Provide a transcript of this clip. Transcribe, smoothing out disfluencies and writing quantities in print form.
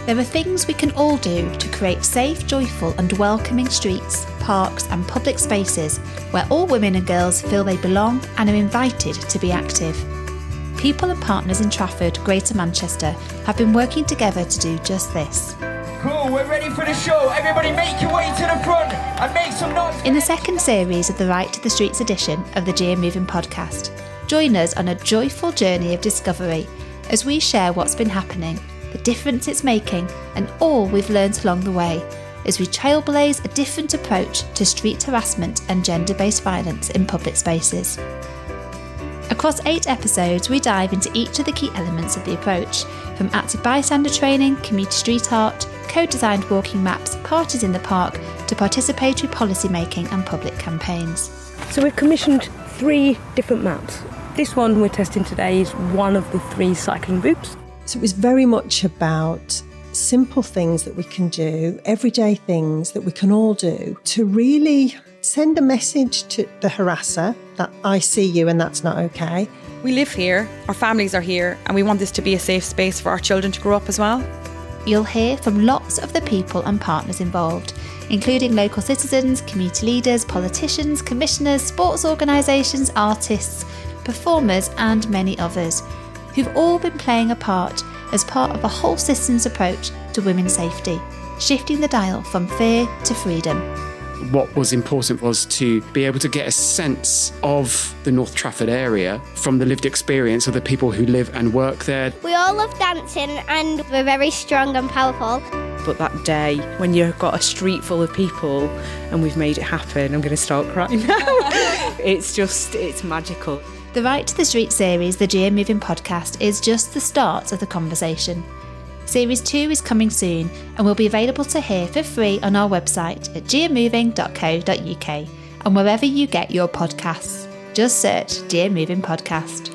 There are things we can all do to create safe, joyful and welcoming streets, parks and public spaces where all women and girls feel they belong and are invited to be active. People and partners in Trafford, Greater Manchester, have been working together to do just this. Cool, we're ready for the show. Everybody make your way to the front and make some noise. In the second series of the Right to the Streets edition of the GM Moving podcast, join us on a joyful journey of discovery as we share what's been happening, the difference it's making, and all we've learnt along the way as we trailblaze a different approach to street harassment and gender-based violence in public spaces. Across 8 episodes, we dive into each of the key elements of the approach, from active bystander training, community street art, co-designed walking maps, parties in the park, to participatory policy making and public campaigns. So we've commissioned 3 different maps. This one we're testing today is one of the 3 cycling routes. So it was very much about simple things that we can do, everyday things that we can all do to really send a message to the harasser that I see you and that's not okay. We live here, our families are here, and we want this to be a safe space for our children to grow up as well. You'll hear from lots of the people and partners involved, including local citizens, community leaders, politicians, commissioners, sports organisations, artists, performers and many others, who've all been playing a part as part of a whole systems approach to women's safety, shifting the dial from fear to freedom. What was important was to be able to get a sense of the North Trafford area from the lived experience of the people who live and work there. We all love dancing and we're very strong and powerful. But that day, when you've got a street full of people and we've made it happen, I'm going to start crying now. It's magical. The Right to the Street series, the GM Moving podcast, is just the start of the conversation. Series 2 is coming soon and will be available to hear for free on our website at gmmoving.co.uk and wherever you get your podcasts. Just search GM Moving Podcast.